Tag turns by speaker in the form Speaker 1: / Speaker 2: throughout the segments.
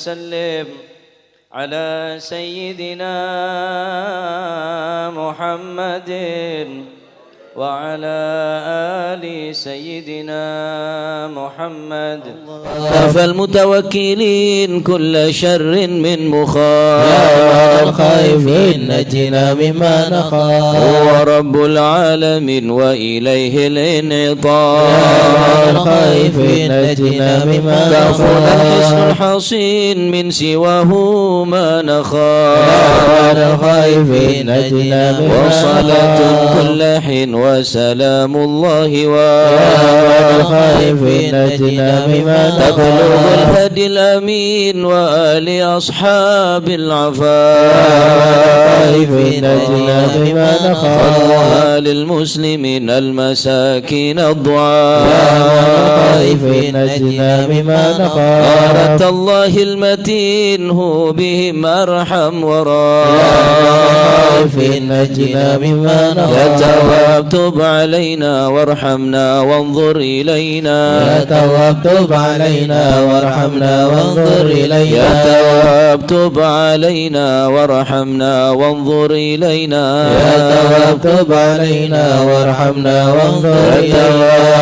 Speaker 1: وسلم على سيدنا محمد وعلى آل سيدنا محمد. كفى المتوكلين كل شر من مخاف،
Speaker 2: يا الخائفين نجنا مما نخاف،
Speaker 1: هو رب العالمين وإليه الانعطاف،
Speaker 2: يا الخائفين نجنا مما نخاف،
Speaker 1: كفنا الحصن الحصين من سواه ما نخاف،
Speaker 2: يا الخائفين نجنا مما نخاف،
Speaker 1: وصلاة كل حين وسلام الله
Speaker 2: يا الخائفين نجنا مما نخاف،
Speaker 1: تبلغ الهدي الأمين وآل أصحاب العفاف،
Speaker 2: الخائفين نجنا مما نخاف،
Speaker 1: وآل المسلمين المساكين الضعاف،
Speaker 2: الخائفين نجنا مما نخاف،
Speaker 1: غارة الله المتين هو بهم أرحم وراء،
Speaker 2: الخائفين نجنا مما نخاف،
Speaker 1: يا تواب تب علينا وارحمنا وانظر إلينا،
Speaker 2: يا تواب تب علينا وارحمنا وانظر إلينا،
Speaker 1: يا تواب تب علينا وارحمنا وانظر إلينا،
Speaker 2: يا تواب تب علينا وارحمنا وانظر
Speaker 1: يا تواب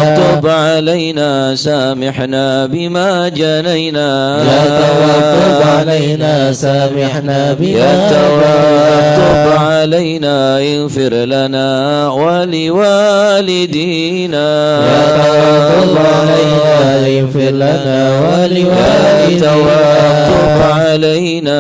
Speaker 2: إلينا،
Speaker 1: تب علينا سامحنا بما جنينا،
Speaker 2: يا تواب تب علينا سامحنا
Speaker 1: يا
Speaker 2: بما
Speaker 1: تواب تب
Speaker 2: جنينا،
Speaker 1: علينا اغفر لنا ولوالدينا،
Speaker 2: يا تواب تب علينا اغفر لنا
Speaker 1: يا تواب تب
Speaker 2: ولوالدينا،
Speaker 1: علينا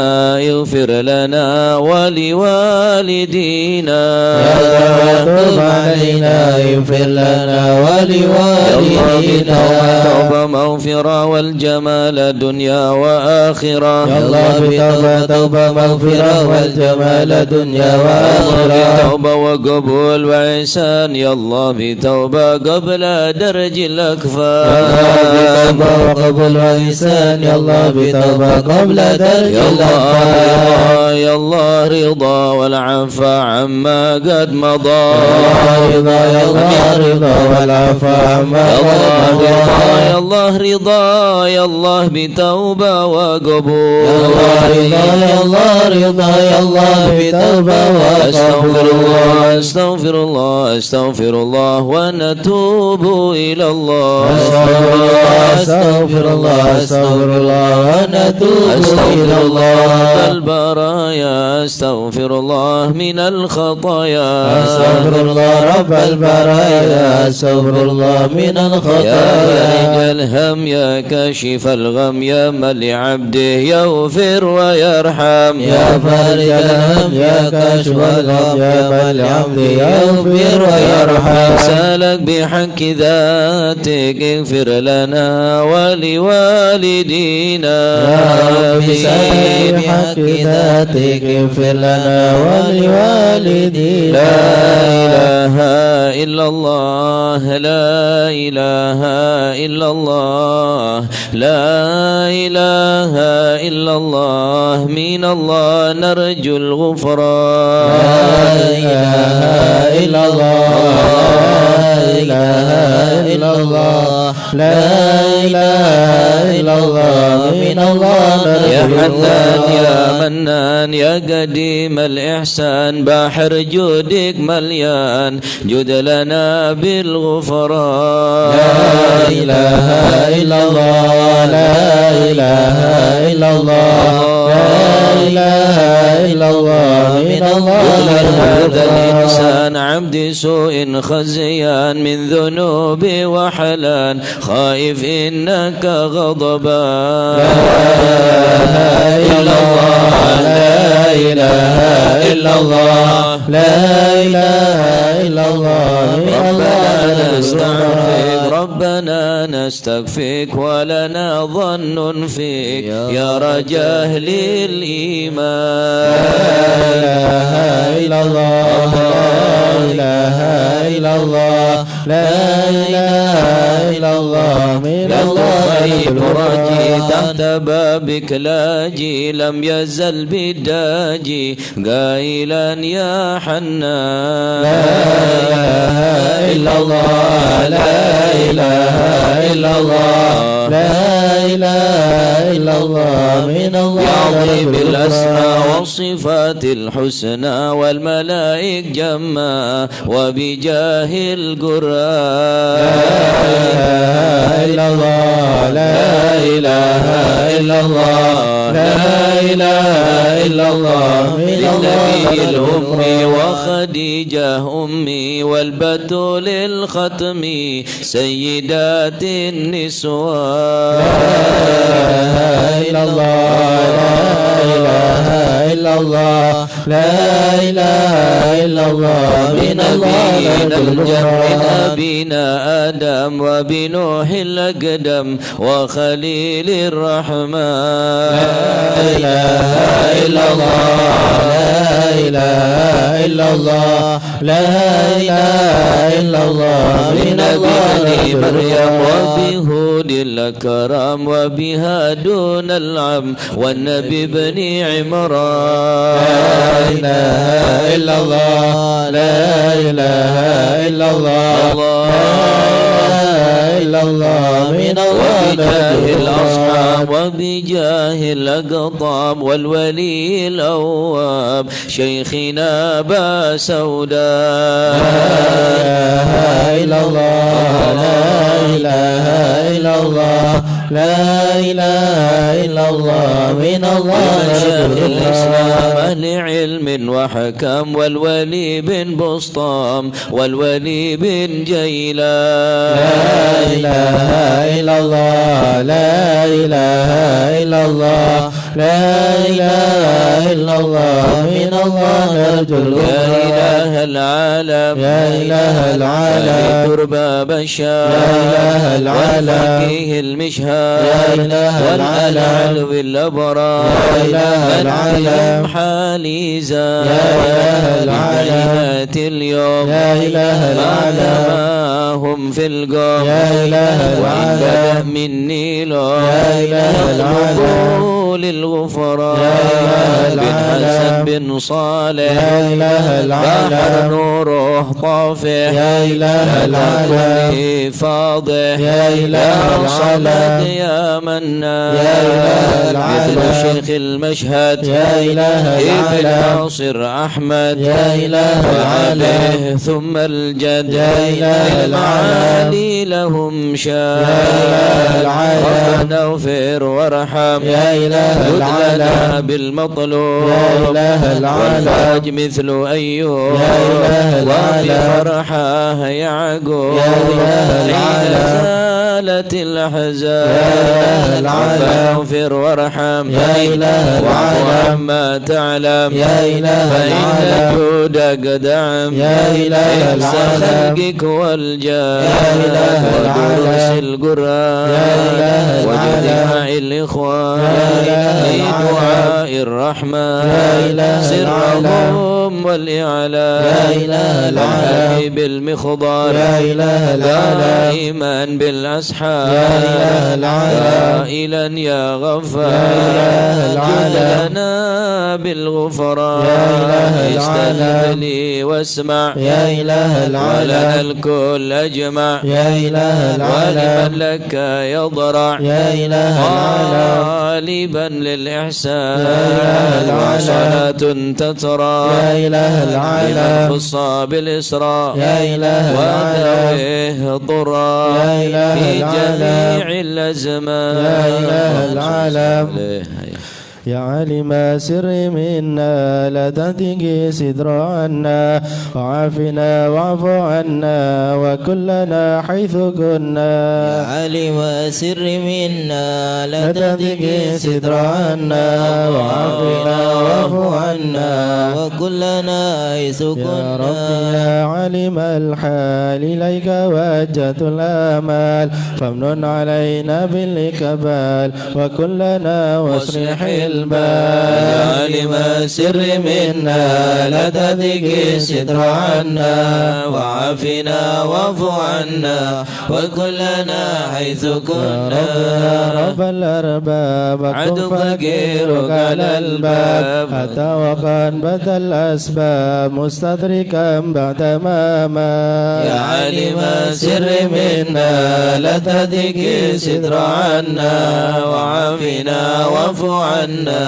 Speaker 1: اغفر لنا ولوالدينا،
Speaker 2: يا تواب تب علينا اغفر لنا ولوالدينا،
Speaker 1: توبة مغفرة والجمال دنيا وآخرة،
Speaker 2: يا الله بتوبة توبة مغفرة والجمال دنيا وآخرة،
Speaker 1: توبة وقبول وإحسان يا الله بتوبة قبل درج الأكفاء،
Speaker 2: بتوبة وقبول وإحسان يا الله بتوبة قبل درج الأكفاء،
Speaker 1: يا الله رضا والعفا عما قد مضى،
Speaker 2: رضا يا الله رضا والعفا عما قد مضى،
Speaker 1: يا الله رضا يا الله بتوبة وقبول،
Speaker 2: يا الله رضا يا الله رضا يا الله بتوبة
Speaker 1: أستغفر
Speaker 2: وقبول،
Speaker 1: الله أستغفر الله أستغفر الله ونتوب إلى الله،
Speaker 2: أستغفر الله أستغفر الله أستغفر الله ونتوب إلى الله،
Speaker 1: البرايا أستغفر الله من الخطايا،
Speaker 2: أستغفر الله رب البرايا أستغفر الله من
Speaker 1: يا
Speaker 2: الخطايا،
Speaker 1: فرج الهم يا كاشف الغم يا من لعبده يغفر ويرحم،
Speaker 2: يا فارج الهم يا كاشف الغم يا من لعبده يغفر ويرحم،
Speaker 1: سالك بحق ذاتك اغفر لنا ولوالدينا،
Speaker 2: يا رب سالك بحق ذاتك اغفر لنا ولوالدينا،
Speaker 1: لا إله إلا الله لا إله إلا الله لا إله إلا الله من الله نرجو الغفران،
Speaker 2: لا إله إلا الله لا إله إلا الله لا إله إلا الله من الله
Speaker 1: يا
Speaker 2: نرجو
Speaker 1: حنان يا
Speaker 2: الغفران،
Speaker 1: منان يا قديم الإحسان بحر جودك مليان جد لنا بالغفران،
Speaker 2: لا إله إلا الله لا إله إلا الله لا إله إلا الله من الله
Speaker 1: هذا الإنسان عبد سوء خزيان من ذنوب وحلان خائف إنك غضبان،
Speaker 2: لا إله إلا الله لا إله إلا الله لا إله إلا الله من الله
Speaker 1: نستعفيك ربنا نستكفيك ولنا ظن فيك يا رجاه للإيمان،
Speaker 2: لا إله إلا الله لا إله إلا الله لا إله إلا الله من الله
Speaker 1: راجي تحت بابك لاجي لم يزل بالداجي قائلا يا حنان
Speaker 2: لا إله إلا الله لا إله إلا الله لا إله إلا الله من الله
Speaker 1: يعظم بالأسماء والصفات الحسنى والملائك جمّا وبجاه القرآن
Speaker 2: لا إله إلا الله لا إله إلا الله لا إله إلا الله من
Speaker 1: النبي الأمي وخديجة أمي والبتول الختم سيدات النسوان
Speaker 2: لا إله إلا الله لا إله إلا الله لا إله إلا الله من
Speaker 1: نبينا الجر أبينا آدم وبنوح الأقدم وخليل الرحمن
Speaker 2: لا إله إلا الله لا إله إلا الله لا إله إلا الله من
Speaker 1: بني مريم وبهود الأكرم وبها دون العم والنبي بن عمران
Speaker 2: لا إله إلا الله لا إله إلا الله إلا الله من الله
Speaker 1: وبجاه الأصحاب وبجاه الأقطاب والولي الأواب شيخنا أبا سوداء
Speaker 2: لا إله إلا الله لا إله إلا الله لا إله إلا الله من الله
Speaker 1: شيخ الإسلام أهل علم وحكم والولي بن بسطام والولي بن جيلان
Speaker 2: لا إله إلا الله لا إله إلا الله لا إله إلا الله من الله نرجو
Speaker 1: يا إله العالم
Speaker 2: يا إله العالم
Speaker 1: تربى بشار
Speaker 2: يا إله العالم
Speaker 1: والفقيه المشهاد
Speaker 2: يا إله العالم
Speaker 1: والألعلو الأبرار
Speaker 2: يا إله العالم
Speaker 1: حالي زاد
Speaker 2: يا إله العالم
Speaker 1: اليوم
Speaker 2: يا إله العالم
Speaker 1: هم في القوم
Speaker 2: يا إله العالم
Speaker 1: مني لو
Speaker 2: يا إله العالم
Speaker 1: للغفران
Speaker 2: يا إله
Speaker 1: بن حسن بن صالح
Speaker 2: يا إله العالم
Speaker 1: بحر نوره طافح
Speaker 2: يا إله العالم
Speaker 1: فاضح
Speaker 2: يا إله العالم
Speaker 1: يا منان
Speaker 2: يا إله العالم
Speaker 1: مثل شيخ المشهد
Speaker 2: يا إله
Speaker 1: ابن
Speaker 2: العالم
Speaker 1: ناصر أحمد
Speaker 2: يا إله العالم
Speaker 1: ثم الجد
Speaker 2: يا إله
Speaker 1: المعالي لهم شان
Speaker 2: يا إله العالم
Speaker 1: ربنا اغفر وارحم
Speaker 2: يا إله العالم
Speaker 1: بالمطلوب
Speaker 2: يا إله العالم
Speaker 1: والفرج مثل أيوب
Speaker 2: يا إله العالم
Speaker 1: وبفرحه يعقوب
Speaker 2: يا إله العالم
Speaker 1: زالت الأحزان
Speaker 2: يا إله العالم
Speaker 1: ربنا اغفر وارحم
Speaker 2: يا إله العالم
Speaker 1: عما تعلم
Speaker 2: يا إله
Speaker 1: فإن
Speaker 2: العالم
Speaker 1: جودك دعم
Speaker 2: يا إله العالم
Speaker 1: خلقك والجاه
Speaker 2: يا إله
Speaker 1: ودروس
Speaker 2: العالم
Speaker 1: القرآن
Speaker 2: يا إله
Speaker 1: واجتماع الإخوان
Speaker 2: يا إله
Speaker 1: لدعاء الرحمن
Speaker 2: يا إله
Speaker 1: سرهم والإعلان
Speaker 2: يا إله العالم
Speaker 1: بالمخضر
Speaker 2: يا إله العالم
Speaker 1: دائما بالأسحار
Speaker 2: يا إله العالم
Speaker 1: قائلا يا غفار
Speaker 2: يا إله العالم
Speaker 1: لنا بالغفران
Speaker 2: يا إله العالم
Speaker 1: استجب لي واسمع
Speaker 2: يا إله
Speaker 1: ولنا
Speaker 2: العالم
Speaker 1: الكل أجمع
Speaker 2: يا إله العالم
Speaker 1: ولمن لك يضرع
Speaker 2: يا إله العالم
Speaker 1: غالبا للإحسان
Speaker 2: يا إله العالم
Speaker 1: وصلاة تترى
Speaker 2: يا إله
Speaker 1: لمن
Speaker 2: العالم
Speaker 1: خص بالإسراء
Speaker 2: يا إله العالم
Speaker 1: وذويه ضرا
Speaker 2: يا إله
Speaker 1: في
Speaker 2: العالم
Speaker 1: جميع الأزمان
Speaker 2: يا إله العالم
Speaker 1: عليه.
Speaker 2: يا عالم سر منا لا تهتك ستر عنا وعافنا واعف عنا وكلنا حيث كنا
Speaker 3: يا عالم سر منا
Speaker 2: لا تهتك ستر عنا وعافنا واعف عنا
Speaker 3: وكلنا حيث
Speaker 2: يا
Speaker 3: كنا
Speaker 2: رب يا عالم الحال إليك وجهت الآمال فامنن علينا بالإقبال وكلنا واصلح الباب يا عالم السر منا لا تذق الستر عنا وعافنا واعف عنا وكلنا حيث كنا يا رب الأرباب عبد فقيرك على الباب أتى وقد بدا الأسباب مستدركا بعد ما يا عالم السر منا لا تذق الستر عنا وعافنا واعف عنا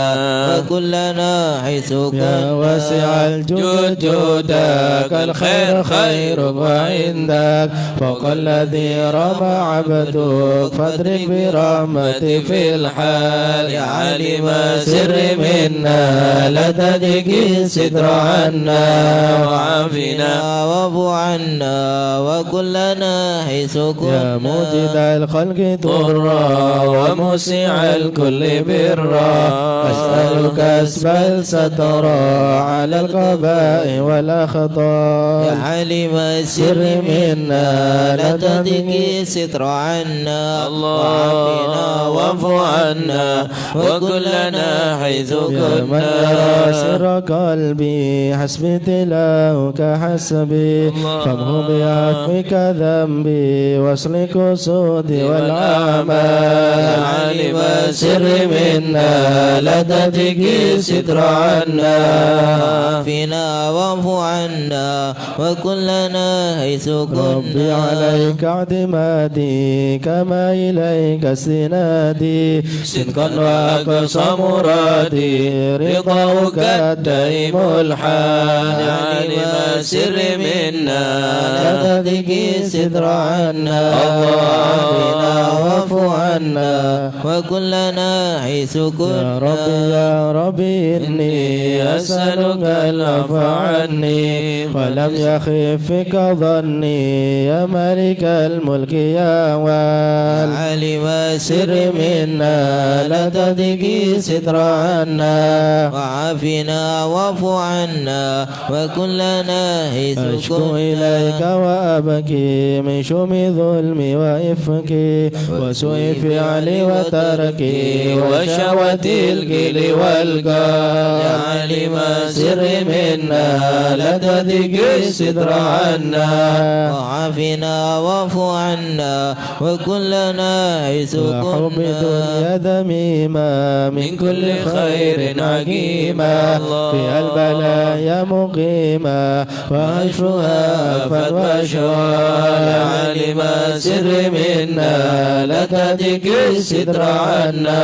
Speaker 3: وكلنا حيث كنا
Speaker 2: يا واسع الجود جودك الخير خيرك وعندك فوق الذي رمى عبدك فادرك برحمتي في الحال يا عالم السر منا لا تذق الستر عنا وعافنا
Speaker 3: واعف عنا وكلنا حيث كنا
Speaker 2: يا موجد الخلق ضرا وموسع الكل برا أسألك أسبل سترا على القبائل والأخطاء
Speaker 3: يا عالم السر منا لا تذق الستر عنا وعافنا واعف عنا وكلنا حيث
Speaker 2: يا من يرى سر قلبي حسبي تلاوك حسبي فامه بعفوك ذنبي واسلك سودي والأعمال يا عالم السر منا لا تذق الستر عنا
Speaker 3: وعافنا واعف عنا وكلنا حيث كنا
Speaker 2: ربي عليك اعتمادي كما إليك استنادي صدقا وأقصى مرادي رضاك الدائم الحال يا عالم السر منا لا تذق الستر عنا وعافنا واعف عنا
Speaker 3: وكلنا حيث
Speaker 2: يا
Speaker 3: كنا
Speaker 2: ربي يا ربي إني أسألك العفو عني ولم يخفك ظني يا مالك الملك يا وال
Speaker 3: عالم
Speaker 2: سر منا لا تذق ستر عنا
Speaker 3: وعافنا واعف عنا وكلنا حيث
Speaker 2: أشكو
Speaker 3: كنا
Speaker 2: إليك وأبكي من شوم ظلمي وإفكي وسوء فعلي وتركي وشهوة الكل والقال يا عالم سر منا لا تذق الستر عنا
Speaker 3: وعافنا واعف عنا وكلنا حيث
Speaker 2: وحب
Speaker 3: كنا
Speaker 2: دنيا ذميمة من كل خير عقيمة فيها البلايا مقيمة وعيشها أفا وشوال يا عالم سر منا لا تذق الستر عنا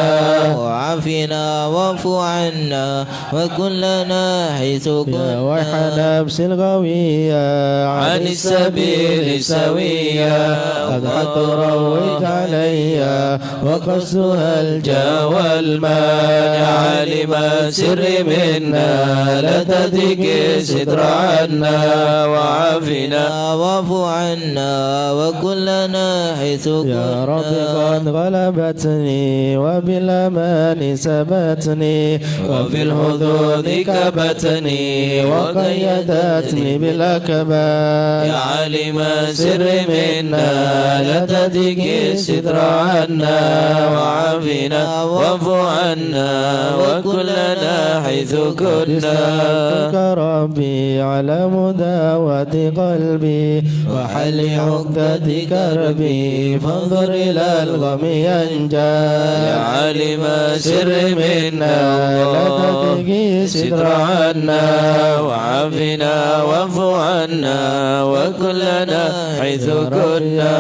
Speaker 3: وعافنا واعف عنا وكلنا حيث
Speaker 2: يا
Speaker 3: كنا
Speaker 2: ويح نفس الغوية عن السبيل سوية قد تروج عليا وقصدها الجا والمال يا عالم سر منا لا تذق الستر عنا وعافنا
Speaker 3: واعف عنا وكلنا حيث
Speaker 2: يا رب
Speaker 3: كنا
Speaker 2: قد غلبتني وبالأمان سبتني وفي الحدود كبتني وقيدتني بالأكباد يا عالم سر منا لا تذق الستر عنا وعافنا واعف عنا وكلنا حيث كنا ربي على مداوة قلبي وحل عقدة كربي فانظر إلى الغم ينجى يا عالم سر منا لا تذق الستر عنا وعافنا واعف عنا وكلنا حيث كنا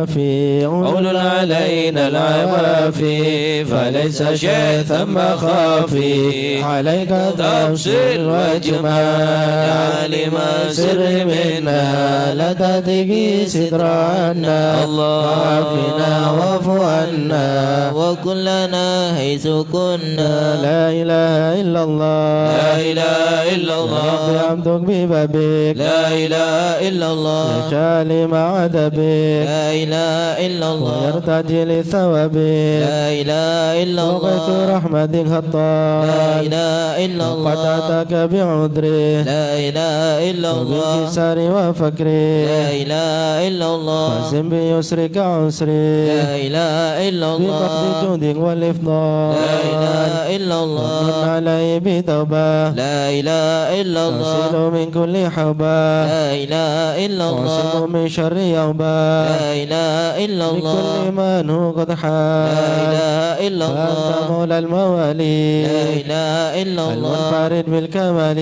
Speaker 2: في عون علينا العوافي فليس شيء ثم خافي عليك تفصيل وجمال يا عالم سر منا لا تذق الستر عنا وعافنا واعف عنا
Speaker 3: وكلنا حيث كنا
Speaker 2: لا إله إلا الله
Speaker 3: لا إله إلا الله
Speaker 2: ربي عبدك ببابك
Speaker 3: لا إله إلا الله
Speaker 2: يشال مع عدبك
Speaker 3: لا إله إلا الله
Speaker 2: ويرتجي لثوابك
Speaker 3: لا إله إلا
Speaker 2: وقت
Speaker 3: الله
Speaker 2: رحمتك
Speaker 3: لا
Speaker 2: هطال
Speaker 3: إله إلا الله
Speaker 2: قطعتك بعذره
Speaker 3: لا إله إلا الله
Speaker 2: وبالكسار وفكره
Speaker 3: لا إله إلا الله
Speaker 2: واسم بيسرك عسري
Speaker 3: لا إله إلا الله
Speaker 2: بفقد جودك والإفضال
Speaker 3: لا إله إلا الله
Speaker 2: ومن عليه بتوبة
Speaker 3: لا إله إلا الله
Speaker 2: أصل من كل حوبة
Speaker 3: لا إله إلا الله
Speaker 2: وأصل من شر يوبة
Speaker 3: لا إله إلا الله
Speaker 2: لكل من هو قد
Speaker 3: لا
Speaker 2: حال
Speaker 3: إله إلا
Speaker 2: فأنت
Speaker 3: الله
Speaker 2: مولى الموالي
Speaker 3: لا إله إلا الله
Speaker 2: المنفرد بالكمال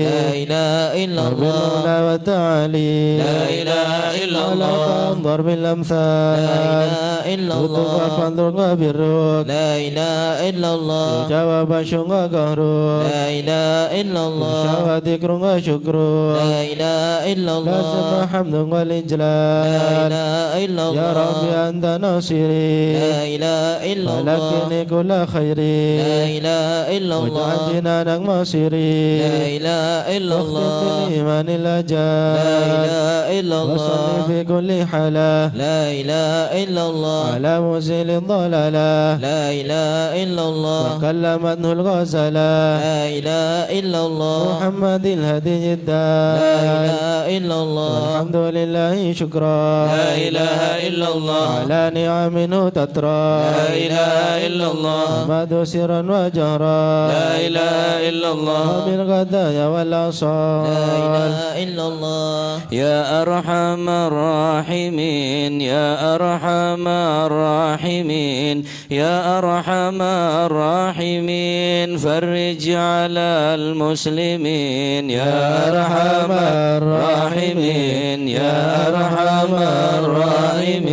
Speaker 3: لا إله إلا الله
Speaker 2: وبالعلا والتعالي
Speaker 3: لا إله إلا
Speaker 2: ولا
Speaker 3: الله
Speaker 2: تنظر بالأمثال
Speaker 3: لا إله إلا
Speaker 2: تدق
Speaker 3: الله
Speaker 2: فانظر بالروك
Speaker 3: لا إله إلا الله
Speaker 2: جواب شنغ قهروك
Speaker 3: لا إله إلا الله
Speaker 2: شوى ذكر وشكر
Speaker 3: لا إله إلا الله
Speaker 2: لازم حمد
Speaker 3: لا
Speaker 2: والإجلال
Speaker 3: إله إلا الله
Speaker 2: يا ربي أنت ناصري
Speaker 3: لا إله إلا الله
Speaker 2: ولكني كل خيري
Speaker 3: لا إله إلا الله
Speaker 2: واجعل جنانك مصيري
Speaker 3: لا إله إلا
Speaker 2: واختم
Speaker 3: الله
Speaker 2: بالإيمان
Speaker 3: لا
Speaker 2: الأجال
Speaker 3: إله إلا
Speaker 2: وصل
Speaker 3: الله
Speaker 2: في كل حالة
Speaker 3: لا إله إلا الله
Speaker 2: على مزيل الضلالة
Speaker 3: لا إله إلا الله
Speaker 2: وكلمته الغزلة
Speaker 3: لا إله إلا الله
Speaker 2: محمد الهدي
Speaker 3: لا
Speaker 2: جدا
Speaker 3: إله إلا الله
Speaker 2: والحمد لله شكرا
Speaker 3: لا إله إلا الله
Speaker 2: على نعمه تترى
Speaker 3: لا إله إلا الله
Speaker 2: أحمد سرا وجهرا
Speaker 3: لا إله إلا الله
Speaker 2: وبالغدايا
Speaker 3: لا
Speaker 2: والأصال
Speaker 3: إله إلا الله
Speaker 1: يا أرحم الراحمين يا أرحم الراحمين يا أرحم الراحمين فرج على المسلمين يا أرحم الراحمين يا أرحم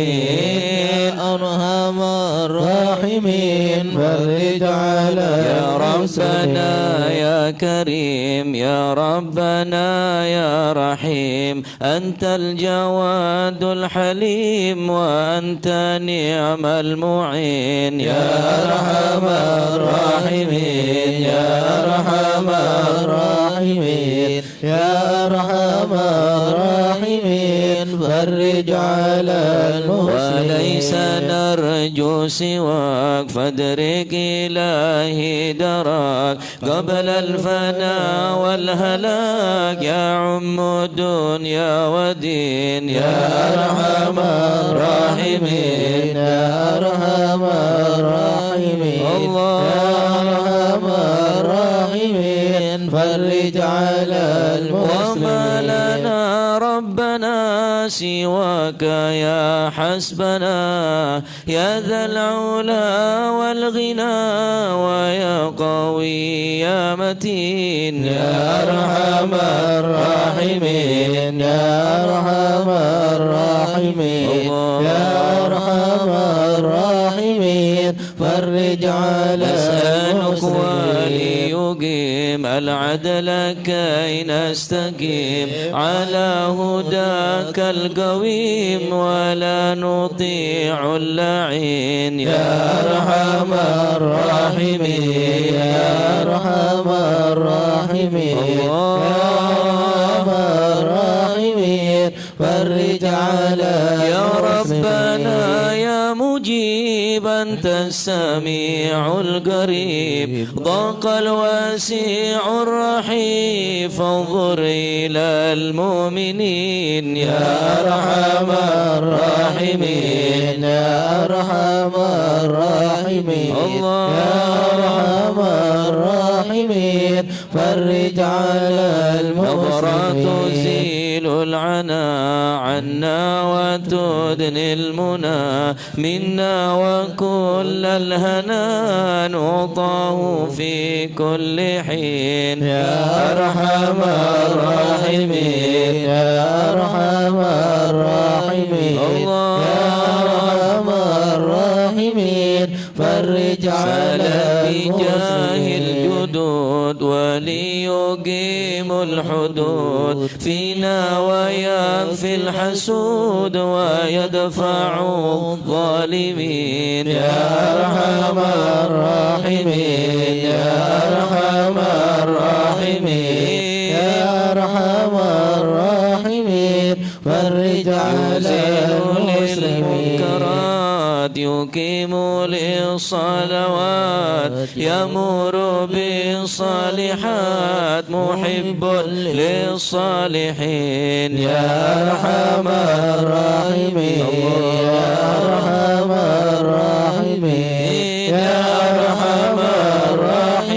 Speaker 1: الراحمين
Speaker 3: أرحم
Speaker 2: راحمين فرج على
Speaker 1: يا ربنا يا كريم يا ربنا يا رحيم أنت الجواد الحليم وأنت نعم المعين يا أرحم الراحمين يا أرحم الراحمين
Speaker 2: يا أرحم الراحمين فرج على
Speaker 1: وليس
Speaker 2: المسلمين
Speaker 1: نرجو سواك فادرك إلهي دراك قبل الفناء والهلاك يا عم الدنيا ودين يا أرحم الراحمين
Speaker 2: يا أرحم الراحمين
Speaker 1: الله
Speaker 2: يا أرحم الراحمين فرج على
Speaker 1: وما
Speaker 2: المسلمين
Speaker 1: لنا ربنا سواك يا حسبنا يا ذا العلا والغنى ويا قوي يا متين
Speaker 2: يا أرحم الراحمين يا أرحم الراحمين يا أرحم الراحمين فرج على
Speaker 1: أسألك
Speaker 2: المسلمين
Speaker 1: وليقيم العدل كي نستقيم على هداك القويم ولا نطيع اللعين
Speaker 2: يا أرحم الراحمين يا أرحم الراحمين يا أرحم الراحمين فرج على
Speaker 1: يا
Speaker 2: المسلمين
Speaker 1: ربنا يا مجيب أنت السميع القريب ضاق الواسع الرحيم فانظر إلى المؤمنين
Speaker 2: يا أرحم الراحمين يا أرحم الراحمين
Speaker 1: الله.
Speaker 2: يا أرحم الراحمين فرج على
Speaker 1: نظرة
Speaker 2: المسلمين
Speaker 1: تزيل العنا عنا وتدني المنى منا وكل الهنا نعطاه في كل حين
Speaker 2: يا أرحم الراحمين يا أرحم الراحمين
Speaker 1: الله.
Speaker 2: يا أرحم الراحمين فرج على
Speaker 1: بجاه
Speaker 2: المسلمين
Speaker 1: الجدود وليقيم الحدود فينا وينفي الحسود ويدفع الظالمين
Speaker 2: يا أرحم الراحمين يا أرحم الراحمين يا أرحم الراحمين فرج على المسلمين
Speaker 1: المنكرات يقيم للصلوات يمر بالصالحات محب للصالحين
Speaker 2: يا أرحم الراحمين يا أرحم الراحمين يا أرحم الراحمين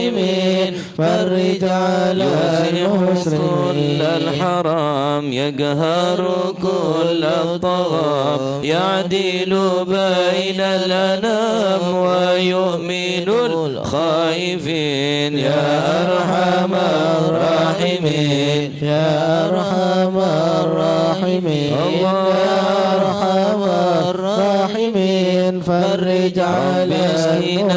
Speaker 2: فرج على المسلمين
Speaker 1: كل الحرام يقهر كل الطغام يعدل بين الأنام ويؤمن الخائفين يا أرحم الراحمين
Speaker 2: يا أرحم الراحمين يا أرحم الراحمين فرج على المسلمين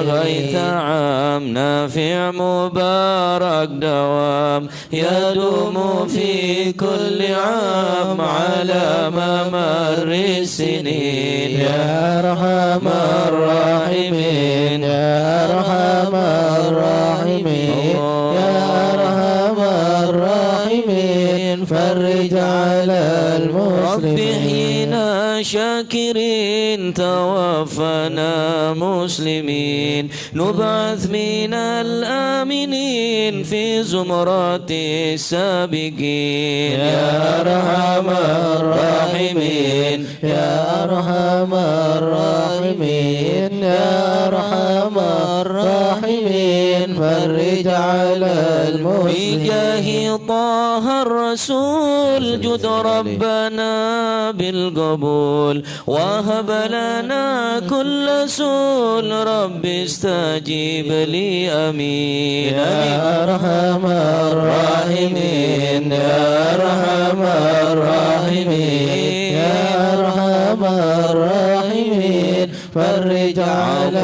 Speaker 1: غيث عام نافع مبارك دوام يدوم في كل عام على ممر السنين
Speaker 2: يا أرحم الراحمين يا أرحم الراحمين يا أرحم الراحمين فرج على
Speaker 1: رب
Speaker 2: المسلمين
Speaker 1: احينا شاكرين توفنا مسلمين نبعث من الآمنين في زمرات السابقين
Speaker 2: يا أرحم الراحمين يا أرحم الراحمين يا أرحم الراحمين فرج على المسلمين
Speaker 1: بجاه طه الرسول جد ربنا بالقبول وهب لنا كل سول رب استجيب لي أمين
Speaker 2: يا أرحم الراحمين يا أرحم الراحمين يا أرحم الراحمين فرج على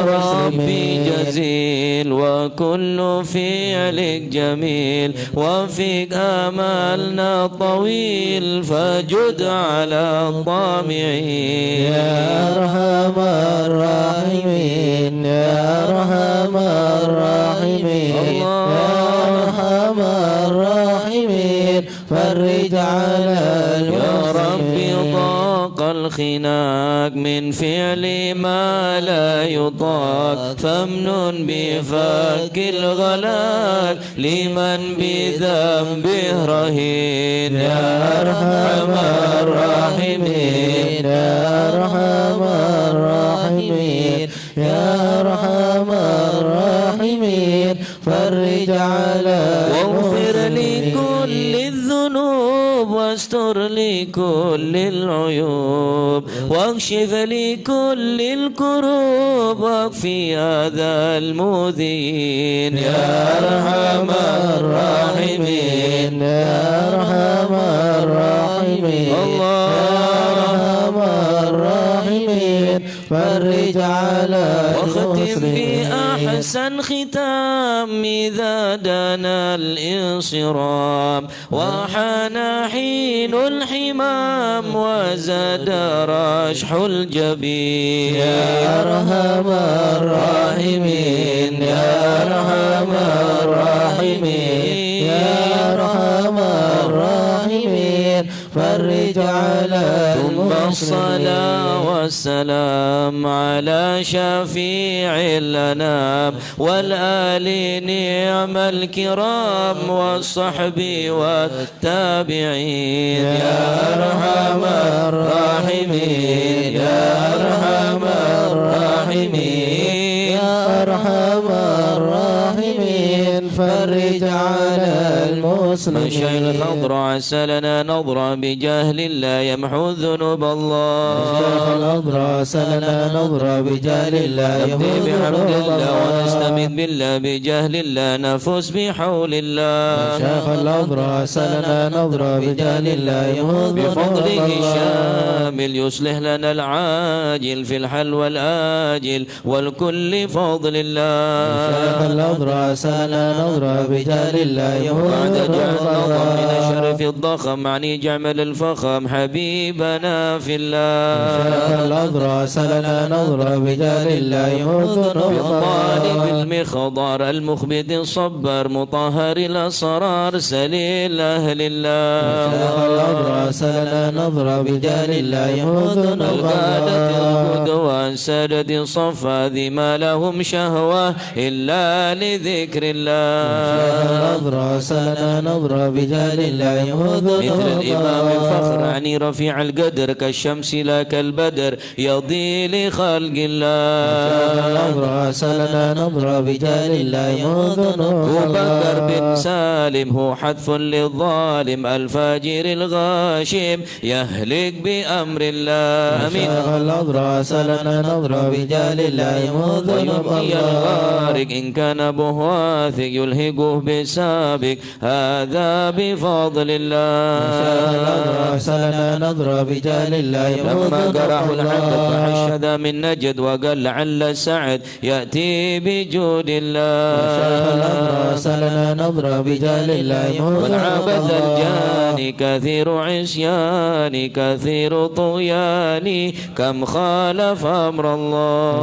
Speaker 1: ربي
Speaker 2: المسلمين
Speaker 1: جزيل وكل فعلك جميل وفيك آمالنا طويل فجد على الطامعين
Speaker 2: يا أرحم الراحمين يا أرحم الراحمين يا أرحم الراحمين فرج على
Speaker 1: يا ربي
Speaker 2: المسلمين
Speaker 1: ضاق الخناق من فعل ما لا يطاق فامنن بفك الغلاق لمن بذنبه رهين
Speaker 2: يا أرحم الراحمين يا أرحم الراحمين يا أرحم الراحمين فرج على
Speaker 1: واغفر
Speaker 2: المسلمين
Speaker 1: لكل الذنوب واستر لكل العيوب واكشف لكل الكروب واكفي أذى المؤذين
Speaker 2: يا أرحم الراحمين يا أرحم الراحمين
Speaker 1: الله
Speaker 2: يا أرحم الراحمين فرج على
Speaker 1: واختم
Speaker 2: المسلمين
Speaker 1: بأحسن ختام إذا دنا الانصرام وحان حين الحمام وزاد رشح الجبين
Speaker 2: يا أرحم الراحمين يا أرحم الراحمين يا أرحم الراحمين فرج على
Speaker 1: ثم
Speaker 2: المسلمين
Speaker 1: الصلاة والسلام على شفيع الأنام والآل نعم الكرام والصحب والتابعين
Speaker 2: يا أرحم الراحمين يا أرحم الراحمين يا أرحم الراحمين فرج على المسلمين
Speaker 1: مشايخ الخضر عسى لنا نظرة بجهل لا يمحو ذنوب الله
Speaker 2: شيخ الأضرع سلنا نظرة بجهل الله
Speaker 1: نبدي بحمد
Speaker 2: يهود
Speaker 1: الله
Speaker 2: الله
Speaker 1: ونستمد بالله بجهل الله نفوز بحول الله
Speaker 2: شيخ الأضرع سلنا نظرة بجهل الله يهود
Speaker 1: بفضله
Speaker 2: الله
Speaker 1: الشامل يصلح لنا العاجل في الحل والآجل والكل فضل الله
Speaker 2: شيخ الأضرع سلنا نظرة بجهل الله يهود
Speaker 1: بعد جعل نظم من
Speaker 2: الله
Speaker 1: شرف الضخم معني جعمل الفخم حبيبنا في الله
Speaker 2: شيخ الأضرع سلنا نظرة بجهل الله يهود
Speaker 1: بالطالب
Speaker 2: الله
Speaker 1: المخضر المخبت الصبر مطهر الأسرار سليل أهل الله
Speaker 2: شيخ الأضرع سلنا نظرة بجهل الله يهود
Speaker 1: القادة
Speaker 2: الله
Speaker 1: القدوة سادة صفا ذي ما لهم شهوة إلا لذكر الله
Speaker 2: نظرة سلنا نظرة بجهل الله يهود
Speaker 1: مثل الإمام الفخر عني رفيع القدر كالشمس لا كالبدر يضي لخلق الله
Speaker 2: نظرة سلنا نظرة الله بجاه الله
Speaker 1: أبو بكر بن سالم هو حذف للظالم الفاجر الغاشم يهلك بأمر الله آمين
Speaker 2: الأضرع سلنا نضرب بجاه الله
Speaker 1: ويبقي الغارق إن كان أبوه واثق يلهقه بسابق هذا بفضل الله
Speaker 2: سلنا نضرب بجاه الله
Speaker 1: لما قرحوا العبد فحشد من نجد وقال لعل سعد يأتي بجود الله
Speaker 2: سلنا نضرب بجاه الله
Speaker 1: والعبد الجاني كثير عصيان كثير طغيان كم خالف أمر الله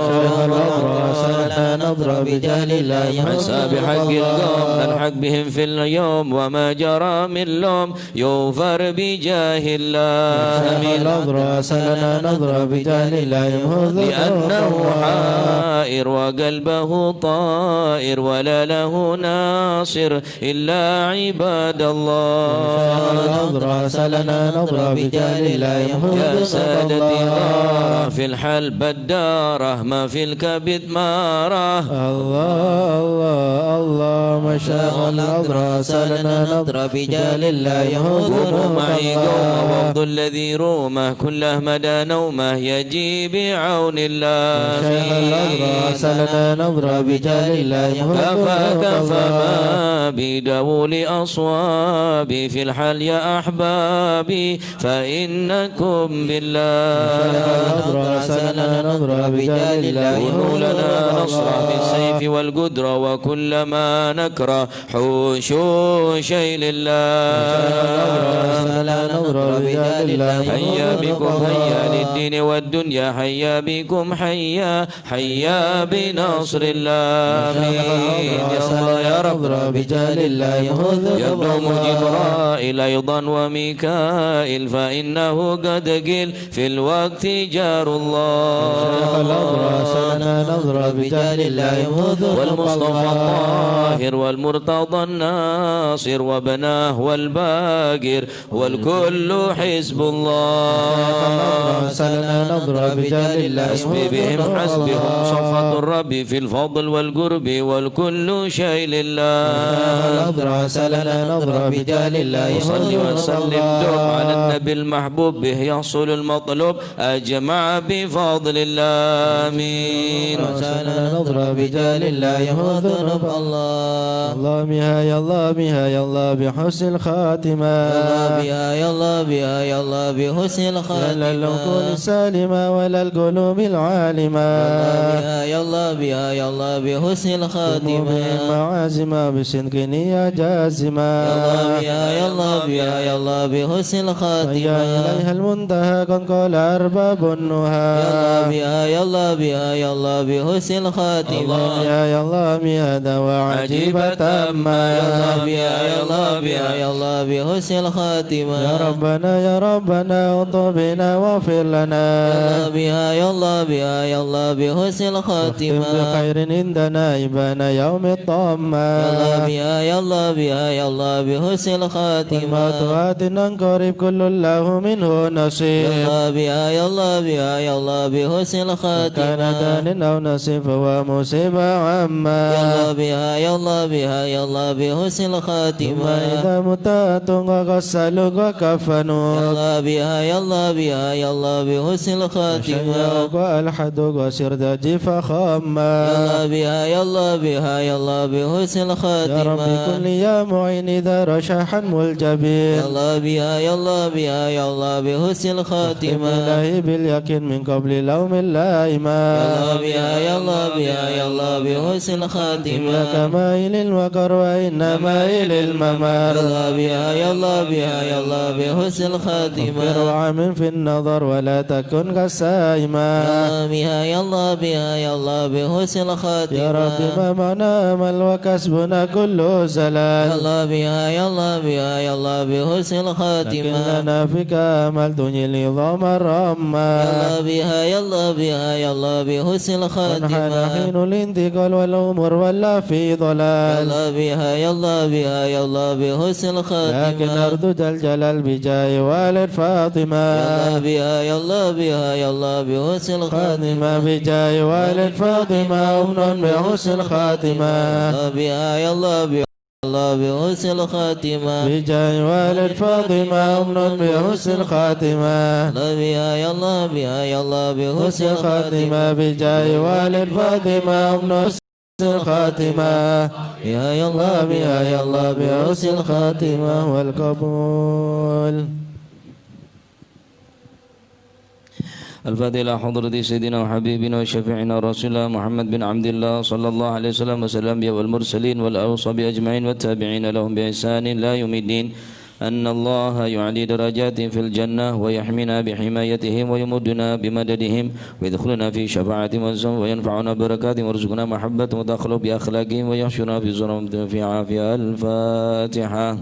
Speaker 2: سلنا نضرب بجاه الله
Speaker 1: عسى بحق القوم نلحق بهم في اليوم وما جرى من لوم يغفر بجاه الله
Speaker 2: آمين سلنا نضرب بجاه الله
Speaker 1: لأنه حائر وقلبه طائر ولا له ناصر إلا عباد الله
Speaker 2: سلنا نضرب بجاه الله
Speaker 1: يا سادتي غارة في الحلب الدارة ما في الكبد مارة
Speaker 2: الله الله الله ما شاء الله سلنا نضرب بجاه الله
Speaker 1: قوموا معي قوم وفض الذي رومه كله مدى نومه يجي بعون الله
Speaker 2: سلنا نضرب بجاه الله
Speaker 1: كفى ما بدول أصوابي في الحل يا أحبابي فإنكم بالله
Speaker 2: سلنا نضرب بجاه الله
Speaker 1: كونوا لنا نصرا بالسيف والقدرة وكل ما نكره حوشوشي لله
Speaker 2: سلنا نضرب بجاه الله
Speaker 1: حيا بكم حيا للدين والدنيا حيا بكم حيا حيا بنصر الله آمين يا الله يا رب
Speaker 2: بجاه الله
Speaker 1: يدوم جبرائيل أيضا وميكائيل فإنه قد قيل في الوقت جار الله
Speaker 2: سلنا نضرب بجاه الله
Speaker 1: والمصطفى الطاهر والمرتضى الناصر وبناه والباقر والكل حزب الله
Speaker 2: سلنا نضرب بجاه الله
Speaker 1: حسبي بهم حسبهم صفة الرب في الفضل والقرب والكل شيء لله
Speaker 2: سلنا نضرب بجاه الله
Speaker 1: وصل وسلم دوم على النبي المحبوب به يحصل المطلوب أجمع بفضل الله آمين
Speaker 2: سلنا نضرب بجاه الله ذنوب الله الله بها يا الله بها يا الله بحسن الخاتمة
Speaker 3: بها يا الله بها يا الله بحسن
Speaker 2: لا
Speaker 3: الخاتمة
Speaker 2: العقول السالمة ولا القلوب العالمة
Speaker 3: بها يا الله بها يا الله بحسن الخاتمة
Speaker 2: معازمة بصدق نية جازمة
Speaker 3: يا الله بها يا الله بحسن الخاتمة
Speaker 2: يا إليها المنتهى قد قال أرباب النهى
Speaker 3: بها يا الله بها يا الله بحسن الخاتمة
Speaker 2: يا الله بها دواء عجيبة أما
Speaker 3: بها يا الله بها يا الله بحسن الخاتمة
Speaker 2: يا ربنا اطبنا واغفر لنا
Speaker 3: بها يا الله بها يا الله بحسن
Speaker 2: واختم
Speaker 3: الخاتمة
Speaker 2: بخير عندنا إبان يوم الطامة
Speaker 3: بها يا الله بها يا الله بحسن الخاتمة
Speaker 2: والموت قريب كل الله منه نصيب
Speaker 3: بها يا الله بها يا الله بحسن الخاتمة
Speaker 2: كان دان أو نصيب فهو مصيبة عامة
Speaker 3: بها يا الله بها يا الله بحسن
Speaker 2: ثم
Speaker 3: الخاتمة
Speaker 2: إذا متات وغسلوا وكفنوا
Speaker 3: بها يا الله بها يا الله بحسن الخاتمة
Speaker 2: شيعوا والحدوا وسرد جيف خاما
Speaker 3: بها يا الله بها يا الله بحسن
Speaker 2: يا رب
Speaker 3: الخاتمة
Speaker 2: كل يا معين إذا رشح ملجبين
Speaker 3: بها يا الله بها يا الله بحسن الخاتمة
Speaker 2: الله باليقين من قبل لوم اللائمة
Speaker 3: بها يا الله بها يا الله بحسن الخاتمة
Speaker 2: كمائل الوقر وإنما إلى الممار
Speaker 3: بها يا الله بها يا الله بحسن الخاتمة
Speaker 2: وعم في النظر ولا تكن كالسائمة
Speaker 3: بها يا الله بها يا الله بحسن الخاتمة
Speaker 2: يا رب ما معنى عمل وكسبنا كله زلال
Speaker 3: بها يا الله بها يا الله بحسن
Speaker 2: لكن
Speaker 3: الخاتمة
Speaker 2: لنا فيك أمل دنيا العظام الرمى
Speaker 3: بها يا الله بها يا الله بحسن
Speaker 2: ونحن
Speaker 3: الخاتمة
Speaker 2: حين الانتقال والأمور ولا في ضلال
Speaker 3: الله بها يا الله بها يا الله بحسن الخاتمة
Speaker 2: لكن أرجو ذا الجلال بجاه والد فاطمة
Speaker 3: يا الله بها يا الله بها يا الله بحسن الخاتمة
Speaker 2: خاتمة بجاه والد فاطمة أمن بحسن الخاتمة
Speaker 3: الله بها يا الله بها الله بحسن الخاتمة
Speaker 2: بجاه والد فاطمة أمن بحسن الخاتمة
Speaker 3: الله بها يا الله بها يا الله بحسن
Speaker 2: حسن
Speaker 3: الخاتمة
Speaker 2: الخاتمة بجاه والد فاطمة أمن حسن الخاتمة
Speaker 3: يا يا الله
Speaker 2: بها يا الله بحسن الخاتمة والقبول.
Speaker 1: الفاتحة إلى حضرة سيدنا وحبيبنا وشفيعنا رسول الله محمد بن عبد الله صلى الله عليه وسلم وسلم والمرسلين والأوصى أجمعين والتابعين لهم بإحسان لا يوم الدين أن الله يعلي درجات في الجنة ويحمينا بحمايتهم ويمدنا بمددهم ويدخلنا في شفاعتهم وينفعنا بركاتهم ويرزقنا محبتهم وتخلق بأخلاقهم ويحشرنا في زرهم في عافية. الفاتحة.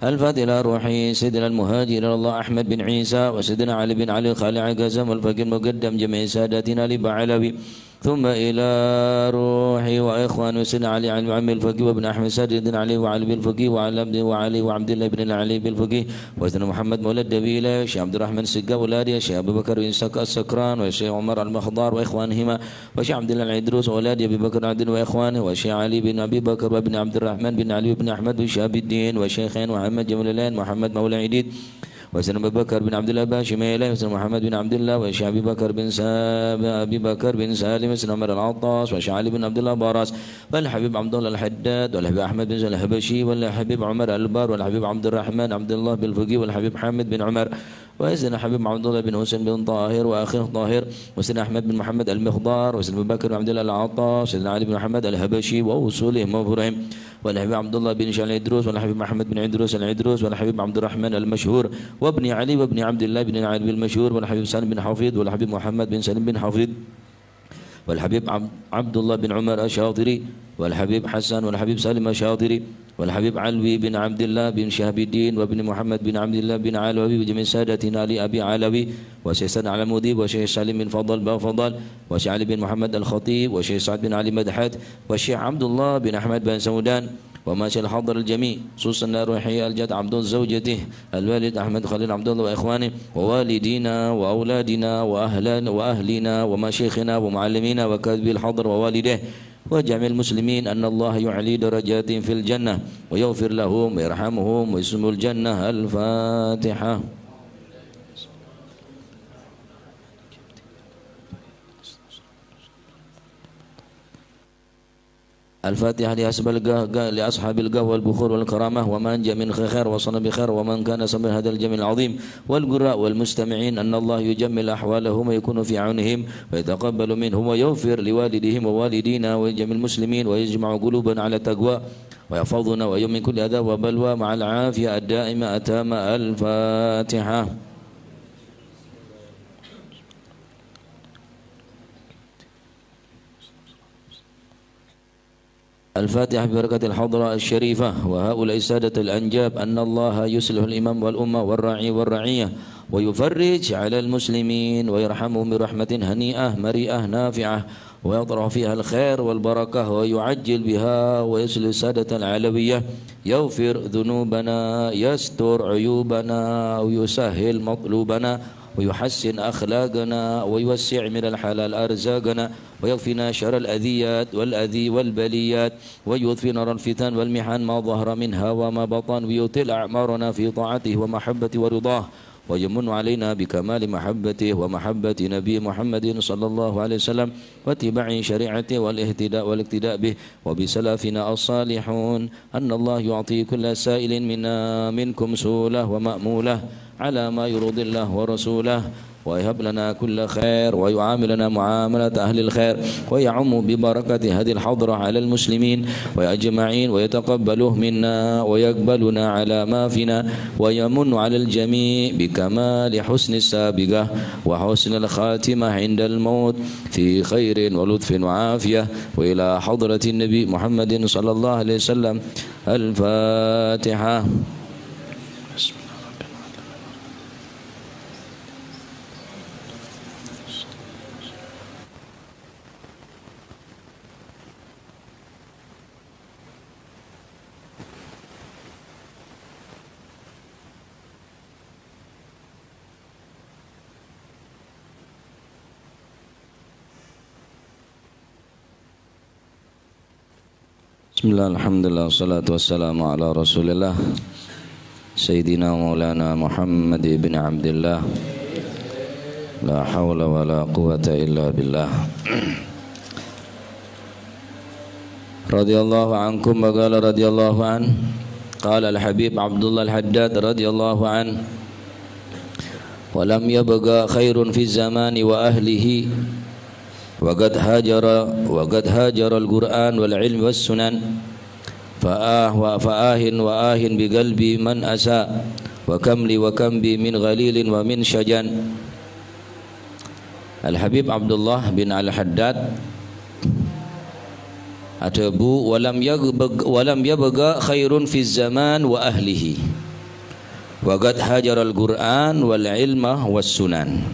Speaker 1: الفاتحة إلى روحي سيدنا المهاجر إلى الله أحمد بن عيسى وسيدنا علي بن علي الخالع قاسم والفقيه المقدم جميع ساداتنا لبعلوي ثم إلى روحي وإخوان سيدنا علي عم الفقيه وابن أحمد سيدنا علي وعلي بالفقيه وعلي وعبد الله بن علي بالفقيه وسيدنا محمد مولد دبيلة وشيخ عبد الرحمن السقا ولادي وشيخ أبو بكر السكران وشيخ عمر المخضار وإخوانهما وشيخ عبد الله العدروس وولادي أبي بكر عبد وإخوانه وشيخ علي بن أبي بكر وابن عبد الرحمن بن علي بن أحمد وشهاب الدين وشيخين محمد جمال الدين محمد مولى عيديد وسيدنا أبي بكر بن عبد الله باشي ميلي وسيدنا محمد بن عبد الله وشيخ أبي بكر بن سالم وسيدنا عمر العطاس وشيخ علي بن عبد الله باراس والحبيب عبد الله الحداد والحبيب أحمد بن زين الحبشي والحبيب عمر البار والحبيب عبد الرحمن عبد الله بالفقيه والحبيب حامد بن عمر وسيدنا حبيب عبد الله بن حسين بن طاهر وأخيه طاهر وسيدنا أحمد بن محمد المخضار وسيدنا أبي بكر بن عبد الله العطاس وسيدنا علي بن محمد الحبشي وأصولهم وفرعهم والحبيب عبد الله بن شال العدروس والحبيب محمد بن عدروس العدروس والحبيب عبد الرحمن المشهور وابن علي وابن عبد الله بن علي المشهور والحبيب سالم بن حفيظ والحبيب محمد بن سالم بن حفيظ والحبيب عبد الله بن عمر الشاطري والحبيب حسن والحبيب سالم الشاطري والحبيب علوي بن عبد الله بن شهاب الدين وابن محمد بن عبد الله بن علوي وجميع سادتنا لأبي علوي وشيخ سعد علمودي وشيخ سالم بن فضل وشيخ علي بن محمد الخطيب وشيخ سعد بن علي مدحت وشيخ عبد الله بن أحمد بن سودان وما شاء الحضر الجميع خصوصا روحي الجد عبد زوجته الوالد أحمد خليل عبد الله وإخوانه ووالدينا وأولادنا وأهلنا ومشايخنا ومعلمينا وكاتبي الحضر ووالديه وجميع المسلمين أن الله يعلي درجات في الجنة ويغفر لهم ويرحمهم ويسم الجنة. الفاتحة. الفاتحة لأصحاب القهوة والبخور والكرامة ومن جاء من خير وصل بخير ومن كان سمع هذا الجميع العظيم والقراء والمستمعين أن الله يجمل أحوالهم ويكون في عونهم ويتقبل منهم ويغفر لوالدهم ووالدينا وجميع المسلمين ويجمع قلوبنا على التقوى ويحفظنا ويوم من كل أذى وبلوى مع العافية الدائمة التامة. الفاتحة. الفاتحة ببركة الحضرة الشريفة وهؤلاء السادة الأنجاب أن الله يصلح الإمام والأمة والراعي والرعية ويفرج على المسلمين ويرحمهم برحمة هنيئة مريئة نافعة ويطرح فيها الخير والبركة ويعجل بها ويصلح السادة العلوية يغفر ذنوبنا يستر عيوبنا ويسهل مطلوبنا ويحسن أخلاقنا ويوسع من الحلال أرزاقنا ويكفينا شر الأذيات والأذي والبليات ويطفي نار الفتن والمحن ما ظهر منها وما بطن ويطيل أعمارنا في طاعته ومحبته ورضاه ويمن علينا بكمال محبته ومحبة نبي محمد صلى الله عليه وسلم واتباع شريعته والاقتداء به وبسلفنا الصالحون أن الله يعطي كل سائل منا منكم سؤله ومأموله على ما يرضي الله ورسوله ويهب لنا كل خير ويعاملنا معاملة أهل الخير ويعم ببركة هذه الحضرة على المسلمين وأجمعين ويتقبله منا ويقبلنا على ما فينا ويمن على الجميع بكمال حسن السابقة وحسن الخاتمة عند الموت في خير ولطف وعافية وإلى حضرة النبي محمد صلى الله عليه وسلم. الفاتحة. Bismillah, alhamdulillah, salatu wassalamu ala rasulillah Sayyidina Maulana Muhammad ibn Abdullah La hawla wa la quwata illa billah Radiyallahu ankum wa qala radiyallahu an Qala al-Habib Abdullah al-Haddad radiyallahu an Wa lam yabqa khairun fi zamani wa ahlihi وقد هاجر القرآن والعلم والسنن فآه بقلبي من أساء وكم بي من غليل ومن شجن. Al-Habib Abdullah bin Al-Haddad atabu walam yabqa khairun fi zaman wa ahlihi waqad hajara al-Qur'an wal ilma was sunan.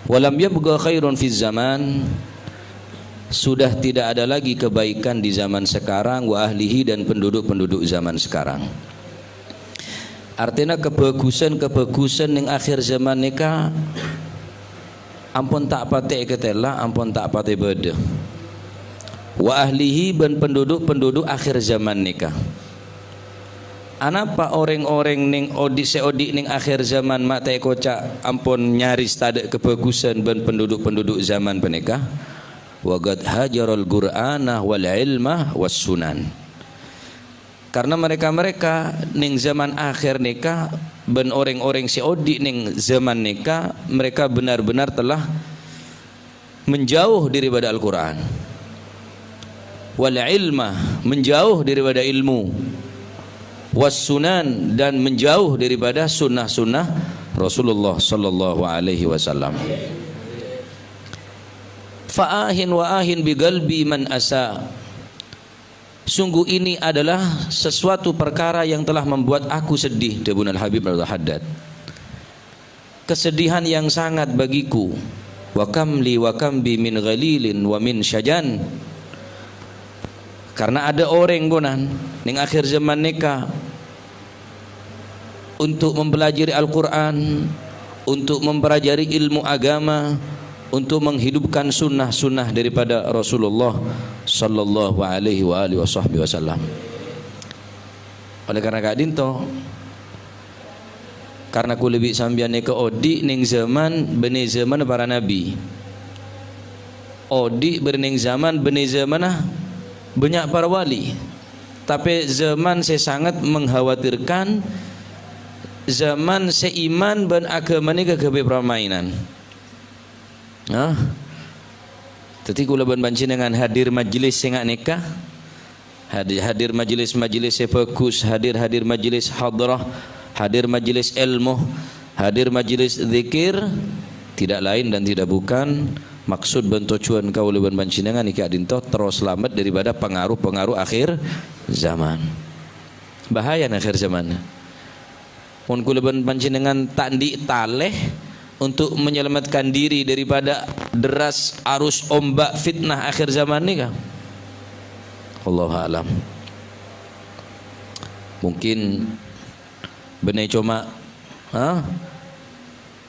Speaker 1: Walam yabqa khairun fi zaman, sudah tidak ada lagi kebaikan di zaman sekarang, wa ahlihi, dan penduduk-penduduk zaman sekarang. Artinya kebagusan yang akhir zaman nikah ampun tak patek ketela, ampun tak patek beda. Wa ahlihi, dan penduduk-penduduk akhir zaman nikah. Anapa orang-orang ning seodik ning akhir zaman mak tai kocak ampun nyaris tak ada kebagusan ben penduduk-penduduk zaman penikah. Wa qad hajaral qur'ana wal ilma was sunan. Karena mereka ning zaman akhir nikah ben orang-orang seodik ning zaman nikah, mereka benar-benar telah menjauh daripada Al-Qur'an. Wal ilma, menjauh daripada ilmu. Wassunan, dan menjauh daripada sunnah-sunnah Rasulullah sallallahu alaihi wasallam. Fa'ahin wa ahin bi qalbi man asa. Sungguh ini adalah sesuatu perkara yang telah membuat aku sedih, Debun Al-Habib Al-Haddad. Kesedihan yang sangat bagiku. Wa kam bi min ghalilin wa min syajan. Karena ada orang gonan ning akhir zaman nikah untuk mempelajari Al-Quran, untuk mempelajari ilmu agama, untuk menghidupkan sunnah-sunnah daripada Rasulullah sallallahu alaihi wasallam. Oleh karena Kak Dinto, karena ku lebih sambian ke odi ning zaman beni zaman para nabi. Odi berning zaman beni zamanah banyak para wali, tapi zaman saya sangat mengkhawatirkan zaman seiman dan agama ni kegebe permainan. Tadi kula banci dengan hadir majlis sing nikah, hadir majlis bagus, hadir majlis hadrah, hadir majlis ilmu, hadir majlis zikir, tidak lain dan tidak bukan maksud bentujuan kau leban bancinangan nikah dinto terus selamat daripada pengaruh-pengaruh akhir zaman. Bahaya akhir zaman. Pun ku leban bancinangan tandi taleh untuk menyelamatkan diri daripada deras arus ombak fitnah akhir zaman nikah. Allahu a'lam. Mungkin benai cuma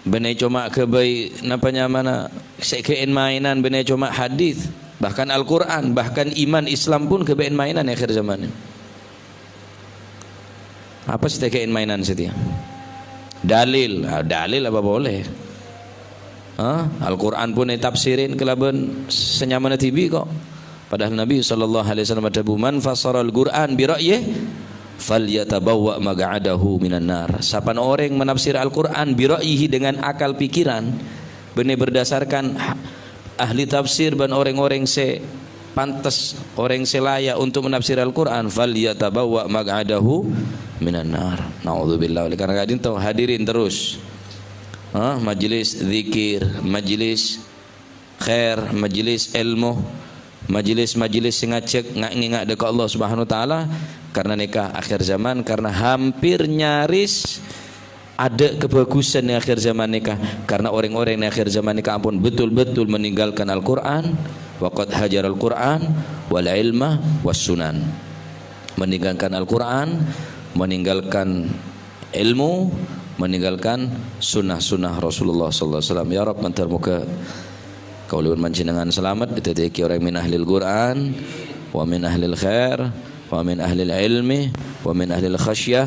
Speaker 1: benai cuma kebai napanya mana sekein mainan, benai cuma hadis, bahkan Al-Quran, bahkan iman Islam pun kebain mainan akhir zaman. Apa sih sekein mainan setia? Dalil apa boleh? Al-Quran pun ditafsirin kelaban senyamana TV kok. Padahal Nabi sallallahu alaihi wasallam ada man fassara al-Quran bi ra'yih falyatabawwa maq'adahu minan nar. Sapan orang menafsir Al-Quran bi ra'yihi dengan akal pikiran, benar berdasarkan ahli tafsir dan orang-orang se pantas, orang selaya untuk menafsir Al-Quran, falyatabawwa maq'adahu minan nar. Naudzubillah. Oleh karena itu hadirin terus majlis zikir, majlis khair, majlis ilmu, majlis-majlis sing ngajak ngak dekat Allah Subhanahu wa taala. Karena nikah akhir zaman, karena hampir nyaris ada kebagusan di akhir zaman nikah, karena orang-orang di akhir zaman nikah ampun betul-betul meninggalkan Al-Quran, waqad hajaral Quran wal ilma was sunan. Meninggalkan Al-Quran, meninggalkan ilmu, meninggalkan sunnah-sunnah Rasulullah sallallahu alaihi wasallam. Ya Rabb, mantar muka kau lewat mancinangan selamat diteki orang min ahlil Quran, wa min ahlil khair wa min ahlil ilmi wa min ahlil khasyah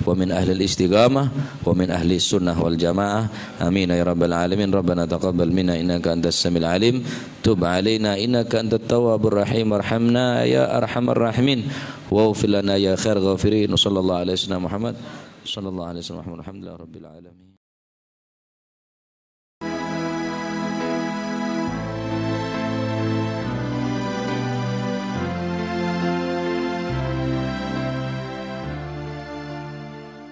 Speaker 1: wa min ahlil istiqamah wa min ahli sunnah wal jamaah amin ya rabbal alamin. Rabbana taqabbal minna innaka antas samiul alim tub alaina innaka antat tawwabur rahim warhamna ya arhamar rahimin waghfir lana ya khair ghafirin. Sallallahu alaihi wasallam Muhammad sallallahu alaihi wasallam alhamdulillah rabbil alamin.